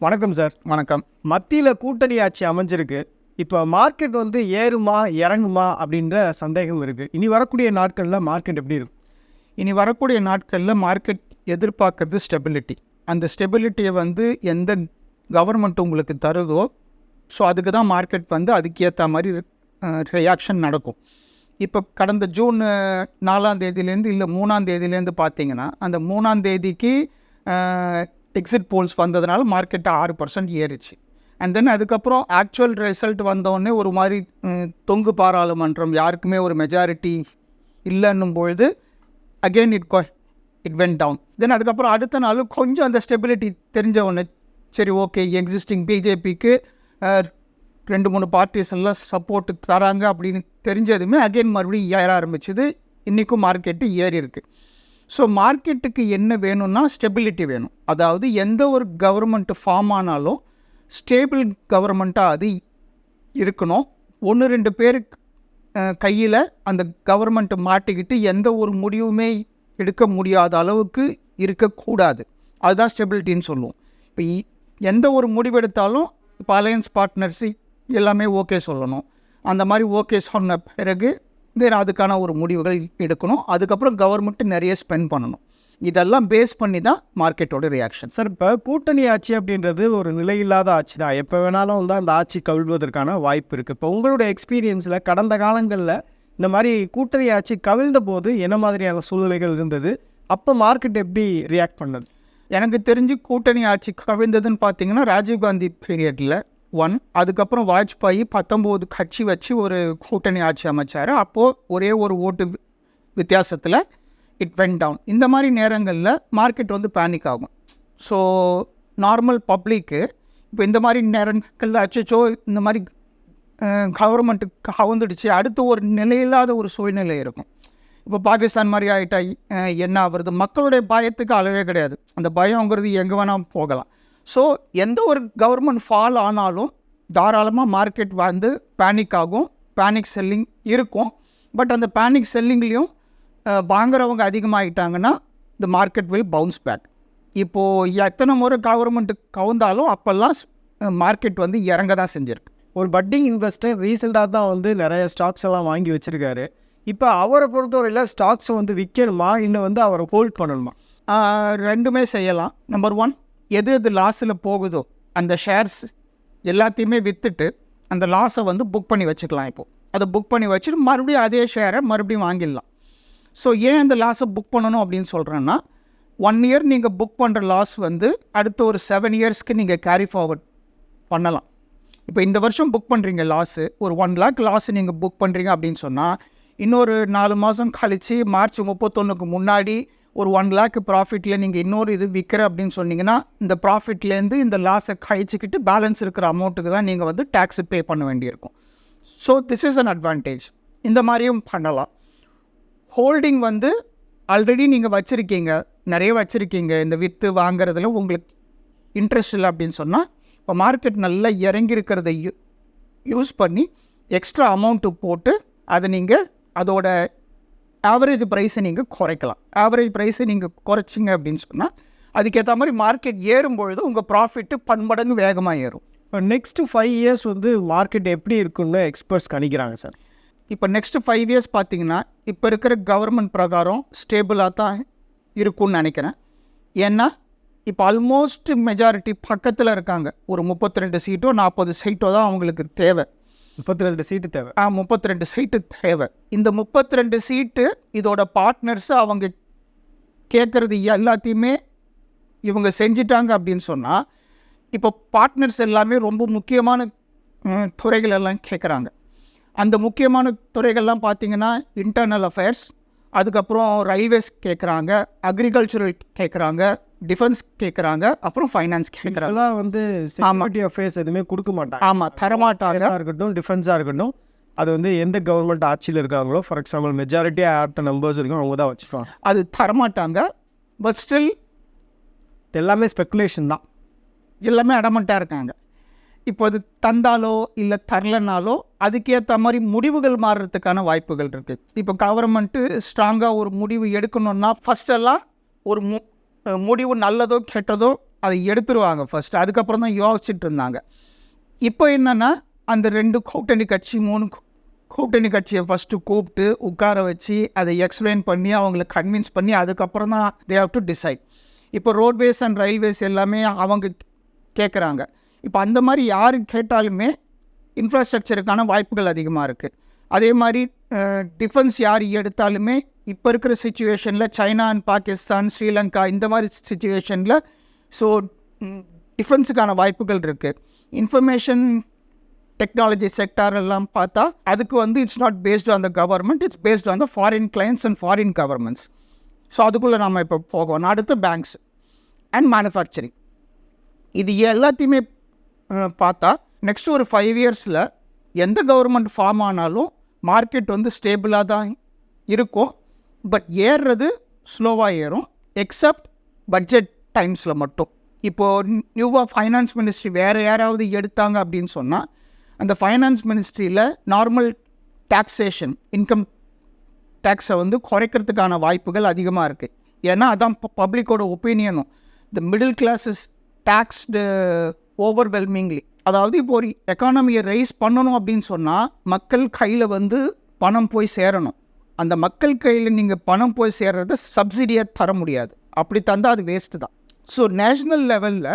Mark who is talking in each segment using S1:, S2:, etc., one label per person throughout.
S1: வணக்கம் சார்.
S2: வணக்கம்.
S1: மத்தியில் கூட்டணி ஆட்சி அமைஞ்சிருக்கு. இப்போ மார்க்கெட் வந்து ஏறுமா இறங்குமா அப்படின்ற சந்தேகம் இருக்குது. இனி வரக்கூடிய நாட்களில் மார்க்கெட் எப்படி இருக்கும்?
S2: இனி வரக்கூடிய நாட்களில் மார்க்கெட் எதிர்பார்க்கறது ஸ்டெபிலிட்டி. அந்த ஸ்டெபிலிட்டியை எந்த கவர்மெண்ட் உங்களுக்கு தருதோ, ஸோ அதுக்கு தான் மார்க்கெட் அதுக்கேற்ற மாதிரி ரியாக்ஷன் நடக்கும். இப்போ கடந்த ஜூன் 4ஆம் தேதியிலேருந்து இல்லை 3ஆம் தேதியிலேருந்து பார்த்தீங்கன்னா, அந்த 3ஆம் தேதிக்கு எக்ஸிட் போல்ஸ் வந்ததுனால மார்க்கெட்டு 6% ஏறிச்சு. அண்ட் தென் அதுக்கப்புறம் ஆக்சுவல் ரிசல்ட் வந்தோடனே ஒரு மாதிரி தொங்கு பாராளுமன்றம் யாருக்குமே ஒரு மெஜாரிட்டி இல்லைன்னும் பொழுது அகெயின் இட் வென்ட் டவுன். தென் அதுக்கப்புறம் அடுத்த நாள் கொஞ்சம் அந்த ஸ்டெபிலிட்டி தெரிஞ்ச உடனே சரி ஓகே, எக்ஸிஸ்டிங் பிஜேபிக்கு 2-3 பார்ட்டிஸ் எல்லாம் சப்போர்ட் தராங்க அப்படின்னு தெரிஞ்சதுமே அகெயின் மறுபடியும் ஏற ஆரம்பிச்சுது. இன்றைக்கும் மார்க்கெட்டு ஏறி இருக்குது. ஸோ மார்க்கெட்டுக்கு என்ன வேணும்னா ஸ்டெபிலிட்டி வேணும். அதாவது எந்த ஒரு கவர்மெண்ட்டு ஃபார்ம் ஆனாலும் ஸ்டேபிள் கவர்மெண்ட்டாக அது இருக்கணும். 1-2 பேர் கையில் அந்த கவர்மெண்ட்டை மாட்டிக்கிட்டு எந்த ஒரு முடிவுமே எடுக்க முடியாத அளவுக்கு இருக்கக்கூடாது. அதுதான் ஸ்டெபிலிட்டின்னு சொல்லுவோம். இப்போ எந்த ஒரு முடிவெடுத்தாலும் இப்போ அலையன்ஸ் பார்ட்னர்ஸு எல்லாமே ஓகே சொல்லணும். அந்த மாதிரி ஓகே சொன்ன பிறகு அதுக்கான ஒரு முடிவுகள் எடுக்கணும். அதுக்கப்புறம் கவர்மெண்ட்டு நிறைய ஸ்பெண்ட் பண்ணணும். இதெல்லாம் பேஸ் பண்ணி தான் மார்க்கெட்டோட ரியாக்ஷன்.
S1: சார், இப்போ கூட்டணி ஆட்சி அப்படின்றது ஒரு நிலையில்லாத ஆட்சி தான். எப்போ வேணாலும் அந்த ஆட்சி கவிழ்வதற்கான வாய்ப்பு இருக்குது. இப்போ உங்களுடைய எக்ஸ்பீரியன்ஸில் கடந்த காலங்களில் இந்த மாதிரி கூட்டணி ஆட்சி கவிழ்ந்த போது என்ன மாதிரியான சூழ்நிலைகள் இருந்தது? அப்போ மார்க்கெட் எப்படி ரியாக்ட் பண்ணது?
S2: எனக்கு தெரிஞ்சு கூட்டணி ஆட்சி கவிழ்ந்ததுன்னு பார்த்தீங்கன்னா ராஜீவ்காந்தி பீரியடில் அதுக்கப்புறம் வாஜ்பாய் 19 கட்சி வச்சு ஒரு கூட்டணி ஆட்சி அமைச்சார். அப்போது ஒரே ஒரு ஓட்டு வித்தியாசத்தில் இட் வென்ட் டவுன். இந்த மாதிரி நேரங்களில் மார்க்கெட் பேனிக் ஆகும். ஸோ நார்மல் பப்ளிக்கு இப்போ இந்த மாதிரி நேரங்களில் அச்சோ இந்த மாதிரி கவர்மெண்ட்டு கவுந்துடுச்சு, அடுத்து ஒரு நிலையில்லாத ஒரு சூழ்நிலை இருக்கும். இப்போ பாகிஸ்தான் மாதிரி ஆகிட்டா என்ன ஆகுறது? மக்களுடைய பயத்துக்கு அளவே கிடையாது. அந்த பயங்கிறது எங்கே வேணால் போகலாம். ஸோ எந்த ஒரு கவர்மெண்ட் ஃபால் ஆனாலும் தாராளமாக மார்க்கெட் பேனிக் ஆகும், பேனிக் செல்லிங் இருக்கும். பட் அந்த பேனிக் செல்லிங்லேயும் வாங்குறவங்க அதிகமாகிட்டாங்கன்னா இந்த மார்க்கெட் வில் பவுன்ஸ் பேக். இப்போது எத்தனை முறை கவர்மெண்ட்டு கவுந்தாலும் அப்போல்லாம் மார்க்கெட் இறங்க தான் செஞ்சுருக்கு.
S1: ஒரு பட்டிங் இன்வெஸ்டர் ரீசெண்டாக தான் நிறைய ஸ்டாக்ஸ் எல்லாம் வாங்கி வச்சுருக்காரு. இப்போ அவரை பொறுத்தவரையில் ஸ்டாக்ஸை விற்கணுமா இல்லை அவரை ஹோல்ட் பண்ணணுமா?
S2: ரெண்டுமே செய்யலாம். நம்பர் 1, எது லாஸில் போகுதோ அந்த ஷேர்ஸ் எல்லாத்தையுமே விற்றுட்டு அந்த லாஸை புக் பண்ணி வச்சுக்கலாம். இப்போது அதை புக் பண்ணி வச்சுட்டு மறுபடியும் அதே ஷேரை மறுபடியும் வாங்கிடலாம். ஸோ ஏன் அந்த லாஸை புக் பண்ணணும் அப்படின்னு சொல்கிறேன்னா, 1 இயர் நீங்கள் புக் பண்ணுற லாஸ் அடுத்த ஒரு 7 இயர்ஸ்க்கு நீங்கள் கேரி ஃபார்வர்ட் பண்ணலாம். இப்போ இந்த வருஷம் புக் பண்ணுறீங்க லாஸு, ஒரு 1 lakh லாஸு நீங்கள் புக் பண்ணுறீங்க அப்படின்னு சொன்னால், இன்னொரு 4 மாதம் கழித்து மார்ச் 31க்கு முன்னாடி ஒரு 1 lakh ப்ராஃபிட்டில் நீங்கள் இன்னொரு இது விற்கிற அப்படின்னு சொன்னீங்கன்னா, இந்த ப்ராஃபிட்லேருந்து இந்த லாஸை கழிச்சிக்கிட்டு பேலன்ஸ் இருக்கிற அமௌண்ட்டுக்கு தான் நீங்கள் டேக்ஸு பே பண்ண வேண்டியிருக்கும். So this is an advantage. இந்த மாதிரியும் பண்ணலாம். ஹோல்டிங் ஆல்ரெடி நீங்கள் வச்சுருக்கீங்க, நிறைய வச்சுருக்கீங்க, இந்த விற்று வாங்குறதுல உங்களுக்கு இன்ட்ரெஸ்ட் இல்லை அப்படின்னு சொன்னால், இப்போ மார்க்கெட் நல்லா இறங்கியிருக்கிறத யூஸ் பண்ணி எக்ஸ்ட்ரா அமௌண்ட்டு போட்டு அதை நீங்கள் அதோட ஆவரேஜ் ப்ரைஸை நீங்கள் குறைக்கலாம். ஆவரேஜ் ப்ரைஸை நீங்கள் குறைச்சிங்க அப்படின்னு சொன்னால் அதுக்கேற்ற மாதிரி மார்க்கெட் ஏறும்பொழுது உங்கள் ப்ராஃபிட்டு பன்மடங்கு வேகமாக ஏறும்.
S1: இப்போ நெக்ஸ்ட்டு 5 இயர்ஸ் மார்க்கெட் எப்படி இருக்குன்னு எக்ஸ்பர்ட்ஸ் கணிக்கிறாங்க சார்.
S2: இப்போ நெக்ஸ்ட்டு 5 இயர்ஸ் பார்த்தீங்கன்னா இப்போ இருக்கிற கவர்மெண்ட் பிரகாரம் ஸ்டேபிளாக தான் இருக்கும்னு நினைக்கிறேன். ஏன்னா இப்போ ஆல்மோஸ்ட் மெஜாரிட்டி பக்கத்தில் இருக்காங்க. ஒரு 32 சீட்டோ 40 சீட்டோ தான் அவங்களுக்கு தேவை.
S1: 32 சீட்டு தேவை.
S2: 32 சீட்டு தேவை. இந்த 32 சீட்டு இதோட பார்ட்னர்ஸு அவங்க கேட்குறது எல்லாத்தையுமே இவங்க செஞ்சிட்டாங்க அப்படின்னு சொன்னால், இப்போ பார்ட்னர்ஸ் எல்லாமே ரொம்ப முக்கியமான துறைகள் எல்லாம் கேட்குறாங்க. அந்த முக்கியமான துறைகள்லாம் பார்த்திங்கன்னா இன்டர்னல் அஃபேர்ஸ், அதுக்கப்புறம் ரயில்வேஸ் கேட்குறாங்க, அக்ரிகல்ச்சரல் கேட்குறாங்க, டிஃபென்ஸ் கேட்குறாங்க, அப்புறம் ஃபைனான்ஸ் கேட்குறாங்க.
S1: செக்யூரிட்டி அஃபேர்ஸ் எதுவுமே கொடுக்க மாட்டாங்க.
S2: ஆமாம், தரமாட்டாங்க.
S1: இருக்கட்டும், டிஃபென்ஸாக இருக்கட்டும், அது எந்த கவர்மெண்ட் ஆட்சியில் இருக்காங்களோ, ஃபார் எக்ஸாம்பிள் மெஜாரிட்டி ஆப்ட நம்பர்ஸ் இருக்கும், அவங்க தான் வச்சுப்பாங்க.
S2: அது தரமாட்டாங்க. பட் ஸ்டில்
S1: எல்லாமே ஸ்பெக்குலேஷன் தான்.
S2: எல்லாமே அடமெண்ட்டாக இருக்காங்க. இப்போ அது தந்தாலோ இல்லை தரலனாலோ அதுக்கேற்ற மாதிரி முடிவுகள் மாறுறதுக்கான வாய்ப்புகள் இருக்குது. இப்போ கவர்மெண்ட்டு ஸ்ட்ராங்காக ஒரு முடிவு எடுக்கணுன்னா ஃபஸ்ட்டெல்லாம் ஒரு முடிவு நல்லதோ கெட்டதோ அதை எடுத்துருவாங்க ஃபர்ஸ்ட், அதுக்கப்புறம் தான் யோசிச்சுட்டு இருந்தாங்க. இப்போ என்னென்னா அந்த 2 கூட்டணி கட்சி 3 கூட்டணி கட்சியை ஃபஸ்ட்டு கூப்பிட்டு உட்கார வச்சு அதை எக்ஸ்பிளைன் பண்ணி அவங்கள கன்வின்ஸ் பண்ணி அதுக்கப்புறம் தான் தே ஹவ் டு டிசைட். இப்போ ரோட்வேஸ் அண்ட் ரயில்வேஸ் எல்லாமே அவங்க கேட்குறாங்க. இப்போ அந்த மாதிரி யார் கேட்டாலுமே இன்ஃப்ராஸ்ட்ரக்சருக்கான வாய்ப்புகள் அதிகமாக இருக்குது. அதே மாதிரி டிஃபென்ஸ் யார் எடுத்தாலுமே இப்போ இருக்கிற சுச்சுவேஷனில் சைனா அண்ட் பாகிஸ்தான், ஸ்ரீலங்கா இந்த மாதிரி சுச்சுவேஷனில் ஸோ டிஃபென்ஸுக்கான வாய்ப்புகள் இருக்குது. இன்ஃபர்மேஷன் டெக்னாலஜி செக்டார் எல்லாம் பார்த்தா அதுக்கு வந்து it's not based on the government, it's based on the foreign clients and foreign governments. So அதுக்குள்ளே நம்ம இப்போ போகணும். அடுத்து பேங்க்ஸ் அண்ட் மேனுஃபேக்சரிங். இது எல்லாத்தையுமே பார்த்தா நெக்ஸ்ட் ஒரு 5 இயர்ஸில் எந்த கவர்மெண்ட் ஃபார்ம் ஆனாலும் மார்க்கெட் வந்து ஸ்டேபிளாக தான் இருக்கும். பட் ஏறுறது ஸ்லோவாக ஏறும், எக்ஸப்ட் பட்ஜெட் டைம்ஸில் மட்டும். இப்போது நியூவாக ஃபைனான்ஸ் மினிஸ்ட்ரி வேறு யாராவது எடுத்தாங்க அப்படின்னு சொன்னால் அந்த ஃபைனான்ஸ் மினிஸ்ட்ரியில் நார்மல் டாக்ஸேஷன், இன்கம் டேக்ஸை வந்து குறைக்கிறதுக்கான வாய்ப்புகள் அதிகமாக இருக்குது. ஏன்னா அதான் பப்ளிக்கோட ஒப்பீனியனும். The middle class is taxed overwhelmingly. அதாவது இப்போ ஒரு எக்கானமியை ரைஸ் பண்ணணும் அப்படின்னு சொன்னால் மக்கள் கையில் வந்து பணம் போய் சேரணும். அந்த மக்கள் கையில் நீங்கள் பணம் போய் சேர்றத சப்சிடியாக தர முடியாது. அப்படி தந்தால் அது வேஸ்ட்டு தான். ஸோ நேஷ்னல் லெவலில்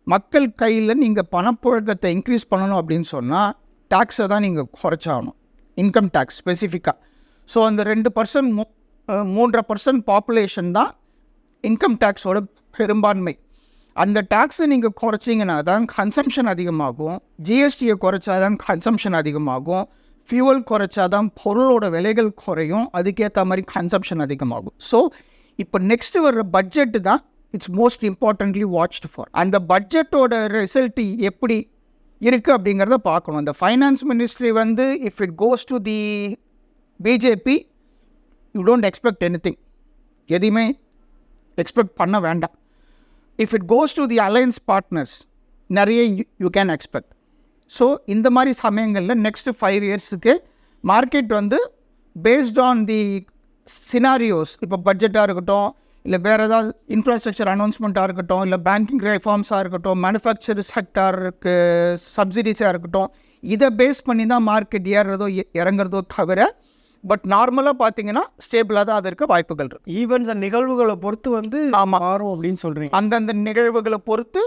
S2: மக்கள் கையில் நீங்கள் பணப்புழக்கத்தை இன்க்ரீஸ் பண்ணணும் அப்படின்னு சொன்னால் டேக்ஸை தான் நீங்கள் குறைச்சாகணும், இன்கம் டேக்ஸ் ஸ்பெசிஃபிக்காக. ஸோ அந்த 2% 3.5% பாப்புலேஷன் தான் இன்கம் டேக்ஸோட பெரும்பான்மை. அந்த டேக்ஸை நீங்கள் குறைச்சிங்கன்னா தான் கன்சம்ஷன் அதிகமாகும். ஜிஎஸ்டியை குறைச்சா தான் கன்சம்ஷன் அதிகமாகும். ஃபியூவல் குறைச்சா தான் பொருளோட விலைகள் குறையும், அதுக்கேற்ற மாதிரி கன்சம்ஷன் அதிகமாகும். ஸோ இப்போ நெக்ஸ்ட்டு வர்ற பட்ஜெட்டு தான் it's most importantly watched for. அந்த பட்ஜெட்டோட ரிசல்ட் எப்படி இருக்குது அப்படிங்கிறத பார்க்கணும். அந்த ஃபைனான்ஸ் மினிஸ்ட்ரி வந்து if it goes to the BJP you don't expect anything, எதையுமே எக்ஸ்பெக்ட் பண்ண வேண்டாம். If it goes to the alliance partners நிறைய யூ கேன் எக்ஸ்பெக்ட். ஸோ இந்த மாதிரி சமயங்களில் நெக்ஸ்ட்டு 5 இயர்ஸுக்கு மார்க்கெட் வந்து பேஸ்ட் ஆன் தி சினாரியோஸ், இப்போ பட்ஜெட்டாக இருக்கட்டும், இல்லை வேறு ஏதாவது இன்ஃப்ராஸ்ட்ரக்சர் அனௌன்ஸ்மெண்ட்டாக இருக்கட்டும், இல்லை பேங்கிங் ரிஃபார்ம்ஸாக இருக்கட்டும், மேனுஃபேக்சர் செக்டாருக்கு சப்சிடிஸாக இருக்கட்டும், இதை பேஸ் பண்ணி தான் மார்க்கெட் ஏறுறதோ இறங்குறதோ தவிர பட் நார்மலாக பார்த்தீங்கன்னா ஸ்டேபிளாக தான் அது இருக்க வாய்ப்புகள் இருக்குது.
S1: ஈவெண்ட்ஸ் அண்ட் நிகழ்வுகளை பொறுத்து வந்து மாறும் அப்படின்னு சொல்கிறீங்க.
S2: அந்தந்த நிகழ்வுகளை பொறுத்து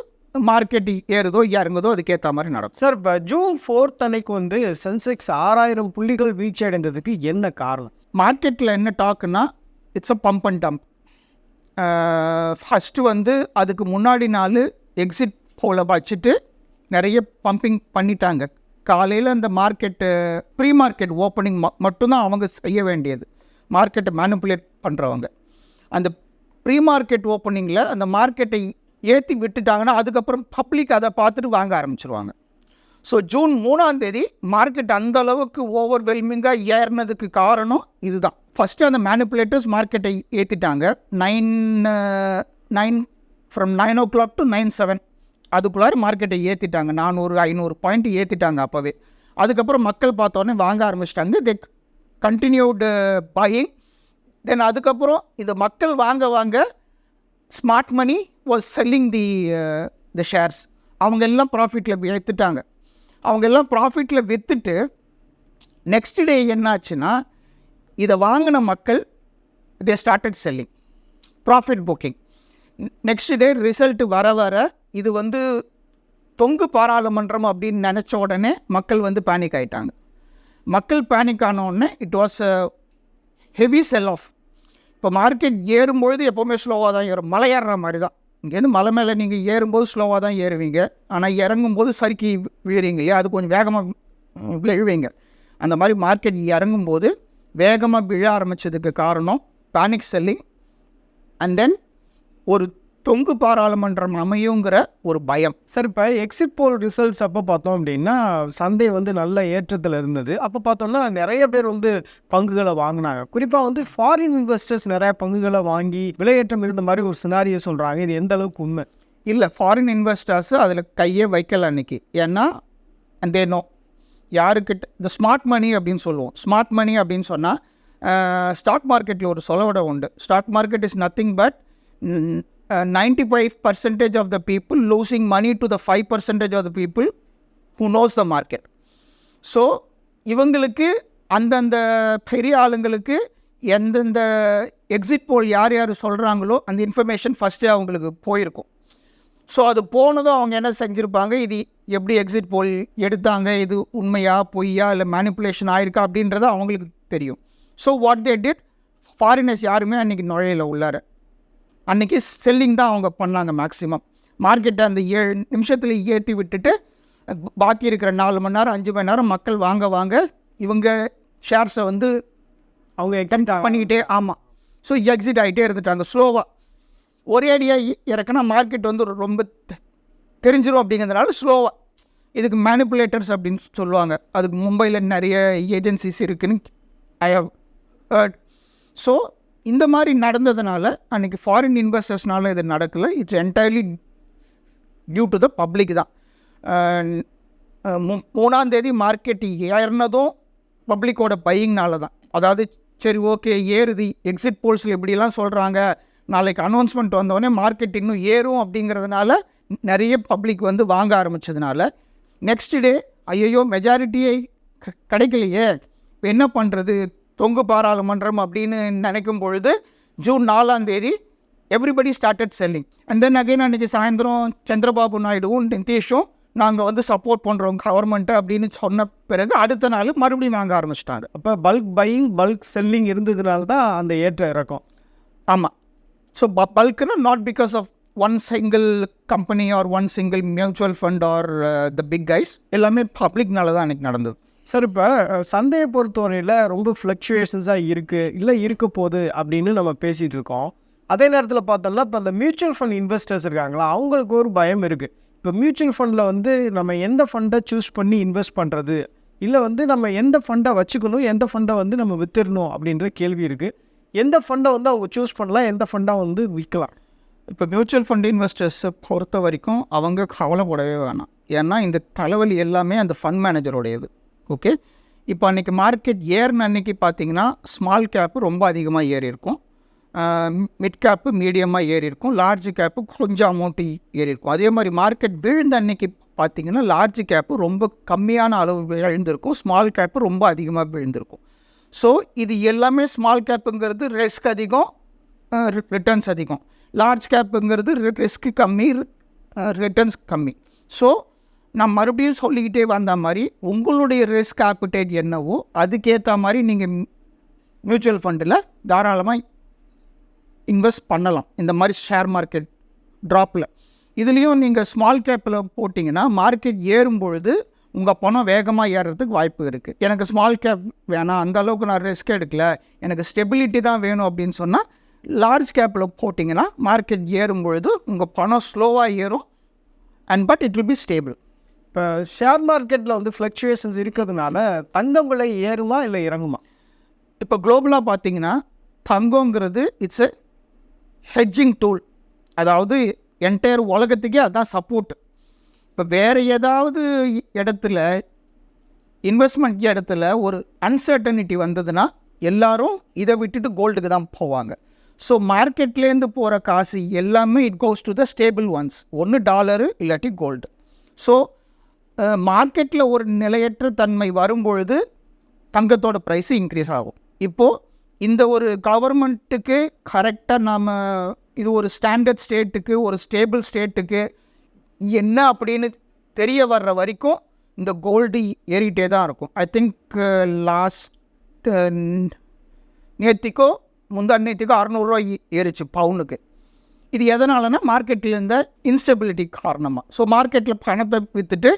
S2: மார்க்கெட் ஏறுதோ இறங்குதோ அதுக்கேற்ற மாதிரி நடக்கும்.
S1: சார், இப்போ June 4th அன்னைக்கு வந்து சென்செக்ஸ் 6000 புள்ளிகள் வீழ்ச்சி அடைந்ததுக்கு என்ன காரணம்?
S2: மார்க்கெட்டில் என்ன டாக்குன்னா it's a pump and dump. First வந்து அதுக்கு முன்னாடி நாள் எக்ஸிட் போல வச்சுட்டு நிறைய பம்பிங் பண்ணிட்டாங்க. காலையில் அந்த மார்க்கெட்டு ப்ரீ மார்க்கெட் ஓப்பனிங் மட்டும்தான் அவங்க செய்ய வேண்டியது, மார்க்கெட்டை மேனிப்புலேட் பண்ணுறவங்க. அந்த ப்ரீ மார்க்கெட் ஓப்பனிங்கில் அந்த மார்க்கெட்டை ஏற்றி விட்டுட்டாங்கன்னா அதுக்கப்புறம் பப்ளிக் அதை பார்த்துட்டு வாங்க ஆரம்பிச்சிருவாங்க. ஸோ June 3 மார்க்கெட் அந்த அளவுக்கு ஓவர்வெல்மிங்காக ஏறினதுக்கு காரணம் இதுதான். ஃபஸ்ட்டு அந்த மேனிப்புலேட்டர்ஸ் மார்க்கெட்டை ஏற்றிட்டாங்க. 9 ஃப்ரம் 9 o'clock to 9-7 அதுக்குள்ளார மார்க்கெட்டை ஏற்றிட்டாங்க. 400-500 பாயிண்ட் ஏற்றிட்டாங்க அப்போவே. அதுக்கப்புறம் மக்கள் பார்த்தோன்னே வாங்க ஆரம்பிச்சிட்டாங்க. தே கண்டினியூடு பையிங். தென் அதுக்கப்புறம் இந்த மக்கள் வாங்க smart money was selling the shares. அவங்க எல்லாம் ப்ராஃபிட்டில் எடுத்துட்டாங்க. அவங்க எல்லாம் ப்ராஃபிட்டில் விற்றுட்டு நெக்ஸ்ட் டே என்னாச்சுன்னா இதை வாங்கின மக்கள் they started selling, profit booking. Next day result வர இது வந்து தொங்கு பாராளுமன்றம் அப்படின்னு நினச்ச உடனே மக்கள் வந்து பேனிக் ஆகிட்டாங்க. மக்கள் பேனிக் ஆன உடனே it was a heavy sell off. இப்போ மார்க்கெட் ஏறும்பொழுது எப்போவுமே ஸ்லோவாக தான் ஏறும், மலை ஏறுற மாதிரி தான். இங்கேருந்து மலை மேலே நீங்கள் ஏறும்போது ஸ்லோவாக தான் ஏறுவீங்க, ஆனால் இறங்கும்போது சறுக்கி வீழுவீங்க இல்லையா, அது கொஞ்சம் வேகமாக விழுவீங்க. அந்த மாதிரி மார்க்கெட் இறங்கும்போது வேகமாக விழ ஆரம்பித்ததுக்கு காரணம் பேனிக் செல்லிங் அண்ட் தென் ஒரு தொங்கு பாராளுமன்றம் அமையுங்கிற ஒரு பயம்.
S1: சார், இப்போ எக்ஸிட் போல் ரிசல்ட்ஸ் அப்போ பார்த்தோம் அப்படின்னா சந்தை வந்து நல்ல ஏற்றத்தில் இருந்தது. அப்போ பார்த்தோம்னா நிறைய பேர் வந்து பங்குகளை வாங்கினாங்க. குறிப்பாக வந்து ஃபாரின் இன்வெஸ்டர்ஸ் நிறைய பங்குகளை வாங்கி விலையேற்றம் இருந்த மாதிரி ஒரு சினாரியை சொல்கிறாங்க. இது எந்த அளவுக்கு உண்மை?
S2: இல்லை, ஃபாரின் இன்வெஸ்டர்ஸு அதில் கையே வைக்கல அன்றைக்கி. ஏன்னா அந்த நோ யாருக்கிட்ட இந்த ஸ்மார்ட் மணி அப்படின்னு சொல்லுவோம். ஸ்மார்ட் மணி அப்படின்னு சொன்னால் ஸ்டாக் மார்க்கெட்டில் ஒரு சொலவடை உண்டு. Stock market is nothing but 95% of the people losing money to the 5% of the people who knows the market. So இவங்களுக்கு அந்தந்த பெரிய ஆளுங்களுக்கு எந்தெந்த எக்ஸிட் போல் யார் யார் சொல்கிறாங்களோ அந்த இன்ஃபர்மேஷன் ஃபஸ்ட்டே அவங்களுக்கு போயிருக்கும். ஸோ அது போனதும் அவங்க என்ன செஞ்சுருப்பாங்க, இது எப்படி எக்ஸிட் போல் எடுத்தாங்க, இது உண்மையா பொய்யா இல்லை மேனிப்புலேஷன் ஆயிருக்கா அப்படின்றது அவங்களுக்கு தெரியும். So what they did, foreigners யாருமே அன்றைக்கி நுழையில உள்ளார, அன்றைக்கி செல்லிங் தான் அவங்க பண்ணாங்க. மேக்ஸிமம் மார்க்கெட்டை அந்த 7 நிமிஷத்தில் ஏற்றி விட்டுட்டு பாக்கி இருக்கிற 4 மணி நேரம் 5 மணி நேரம் மக்கள் வாங்க இவங்க ஷேர்ஸை வந்து அவங்க எக்ஸிட் பண்ணிக்கிட்டே, ஆமாம், ஸோ எக்ஸிட் ஆகிட்டே இருந்துட்டாங்க ஸ்லோவாக. ஒரே அடியாக இறக்குனா மார்க்கெட் வந்து ரொம்ப தெரிஞ்சிடும் அப்படிங்கிறதுனால ஸ்லோவாக. இதுக்கு மேனிப்புலேட்டர்ஸ் அப்படின்னு சொல்லுவாங்க. அதுக்கு மும்பையில் நிறைய ஏஜென்சிஸ் இருக்குதுன்னு ஐ ஹவ் ஹர்ட். ஸோ இந்த மாதிரி நடந்ததுனால அன்றைக்கி ஃபாரின் இன்வெஸ்டர்ஸ்னால இது நடக்கலை. It's entirely due to the public தான். 3ஆம் தேதி மார்க்கெட் ஏறினதும் பப்ளிக்கோட பையிங்னால தான். அதாவது சரி ஓகே ஏறுது, எக்ஸிட் போல்ஸில் எப்படிலாம் சொல்கிறாங்க, நாளைக்கு அனௌன்ஸ்மெண்ட் வந்தோடனே மார்க்கெட் இன்னும் ஏறும் அப்படிங்கிறதுனால நிறைய பப்ளிக் வந்து வாங்க ஆரம்பித்ததுனால நெக்ஸ்ட் டே ஐயோ மெஜாரிட்டியே கிடைக்கலையே, இப்போ என்ன பண்ணுறது, தொங்கு பாராளுமன்றம் அப்படின்னு நினைக்கும் பொழுது ஜூன் 4ஆம் தேதி everybody started selling. And then again அன்றைக்கி சாயந்தரம் சந்திரபாபு நாயுடுவும் நிதிஷும் நாங்கள் வந்து சப்போர்ட் பண்ணுறோம் கவர்மெண்ட்டை அப்படின்னு சொன்ன பிறகு அடுத்த நாள் மறுபடியும் வாங்க ஆரம்பிச்சிட்டாங்க.
S1: அப்போ பல்க் பையிங் பல்க் செல்லிங் இருந்ததுனால தான் அந்த ஏற்ற இறக்கம்.
S2: ஆமாம். ஸோ பல்க்குன்னா not because of one single company or one single mutual fund or the big guys, எல்லாமே பப்ளிக்னால தான் அன்றைக்கி நடந்தது.
S1: சார், இப்போ சந்தையை பொறுத்தவரையில் ரொம்ப ஃப்ளக்சுவேஷன்ஸாக இருக்குது இல்லை இருக்க போகுது அப்படின்னு நம்ம பேசிகிட்டு இருக்கோம். அதே நேரத்தில் பார்த்தோம்னா இப்போ அந்த மியூச்சுவல் ஃபண்ட் இன்வெஸ்டர்ஸ் இருக்காங்களா, அவங்களுக்கு ஒரு பயம் இருக்குது. இப்போ மியூச்சுவல் ஃபண்டில் வந்து நம்ம எந்த ஃபண்டை சூஸ் பண்ணி இன்வெஸ்ட் பண்ணுறது, இல்லை வந்து நம்ம எந்த ஃபண்டை வச்சுக்கணும், எந்த ஃபண்டை வந்து நம்ம விற்றுடணும் அப்படின்ற கேள்வி இருக்குது. எந்த ஃபண்டை வந்து அவங்க சூஸ் பண்ணலாம், எந்த ஃபண்டை வந்து விற்கலாம்?
S2: இப்போ மியூச்சுவல் ஃபண்ட் இன்வெஸ்டர்ஸை பொறுத்த வரைக்கும் அவங்க கவலைப்படவே வேணாம். ஏன்னா இந்த தலைவலி எல்லாமே அந்த ஃபண்ட் மேனேஜரோடையது. ஓகே, இப்போ அன்றைக்கி மார்க்கெட் ஏறின அன்றைக்கி பார்த்தீங்கன்னா ஸ்மால் கேப்பு ரொம்ப அதிகமாக ஏறி இருக்கும், மிட் கேப்பு மீடியமாக ஏறி இருக்கும், லார்ஜ் கேப்பு கொஞ்சம் அமௌண்ட்டு ஏறி இருக்கும். அதே மாதிரி மார்க்கெட் விழுந்த அன்றைக்கி பார்த்திங்கன்னா லார்ஜ் கேப்பு ரொம்ப கம்மியான அளவு விழுந்திருக்கும், ஸ்மால் கேப்பு ரொம்ப அதிகமாக விழுந்திருக்கும். ஸோ இது எல்லாமே ஸ்மால் கேப்புங்கிறது ரிஸ்க் அதிகம், ரிட்டர்ன்ஸ் அதிகம். லார்ஜ் கேப்புங்கிறது ரிஸ்க் கம்மி, ரிட்டர்ன்ஸ் கம்மி. ஸோ நான் மறுபடியும் சொல்லிக்கிட்டே வந்த மாதிரி உங்களுடைய ரிஸ்க் ஆப்பிடைட் என்னவோ அதுக்கேற்ற மாதிரி நீங்கள் மியூச்சுவல் ஃபண்டில் தாராளமாக இன்வெஸ்ட் பண்ணலாம். இந்த மாதிரி ஷேர் மார்க்கெட் ட்ராப்பில் இதுலேயும் நீங்கள் ஸ்மால் கேப்பில் போட்டிங்கன்னா மார்க்கெட் ஏறும் பொழுது உங்கள் பணம் வேகமாக ஏறுறதுக்கு வாய்ப்பு இருக்குது. எனக்கு ஸ்மால் கேப் வேணாம், அந்த அளவுக்கு நான் ரிஸ்க் எடுக்கல, எனக்கு ஸ்டெபிலிட்டி தான் வேணும் அப்படின்னு சொன்னால் லார்ஜ் கேப்பில் போட்டிங்கன்னா மார்க்கெட் ஏறும் பொழுது உங்கள் பணம் ஸ்லோவாக ஏறும் and but it will be stable.
S1: இப்போ ஷேர் மார்க்கெட்டில் வந்து ஃப்ளக்சுவேஷன்ஸ் இருக்கிறதுனால தங்கம் விலை ஏறுமா இல்லை இறங்குமா?
S2: இப்போ குளோபலாக பார்த்தீங்கன்னா தங்கங்கிறது இட்ஸ் எ ஹெட்ஜிங் டூல். அதாவது என்டையர் உலகத்துக்கே அதுதான் சப்போர்ட். இப்போ வேறு ஏதாவது இடத்துல இன்வெஸ்ட்மெண்ட் இடத்துல ஒரு அன்சர்டனிட்டி வந்ததுன்னா எல்லாரும் இதை விட்டுட்டு கோல்டுக்கு தான் போவாங்க. ஸோ மார்க்கெட்லேருந்து போகிற காசு எல்லாமே it goes to the stable once, ஒன்று டாலரு இல்லாட்டி கோல்டு. ஸோ மார்க்கெட்டில் ஒரு நிலையற்ற தன்மை வரும்பொழுது தங்கத்தோட ப்ரைஸு இன்க்ரீஸ் ஆகும். இப்போது இந்த ஒரு கவர்மெண்ட்டுக்கு கரெக்டாக நாம் இது ஒரு ஸ்டாண்டர்ட் ஸ்டேட்டுக்கு ஒரு ஸ்டேபிள் ஸ்டேட்டுக்கு என்ன அப்படின்னு தெரிய வர்ற வரைக்கும் இந்த கோல்டு ஏறிட்டே தான் இருக்கும். ஐ திங்க் லாஸ்ட் நேற்றுக்கோ முந்தானேற்றுக்கோ 600 ரூபா ஏறிச்சு பவுனுக்கு. இது எதனாலனா மார்க்கெட்டில் இருந்த இன்ஸ்டெபிலிட்டி காரணமாக. ஸோ மார்க்கெட்டில் பணத்தை விற்றுட்டு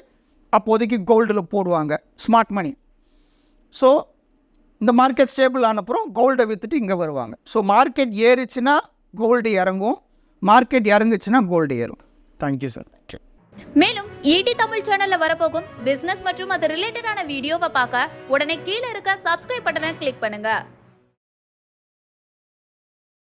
S2: அப்போதைக்கு கோல்டில் போடுவாங்க, ஸ்மார்ட் மணி. ஸோ இந்த மார்க்கெட் ஸ்டேபிள் ஆனப்புறம் கோல்டை விற்றுட்டு இங்கே வருவாங்க. ஸோ மார்க்கெட் ஏறிச்சுன்னா கோல்டு இறங்கும், மார்க்கெட் இறங்குச்சுன்னா கோல்டு ஏறும்.
S1: Thank you sir.
S3: மேலும் ஈடி தமிழ் சேனல்ல வரப்போகும் பிசினஸ் மற்றும் அது ரிலேட்டடான வீடியோவை பார்க்க உடனே கீழே இருக்க சப்ஸ்கிரைப் பட்டனை கிளிக் பண்ணுங்க.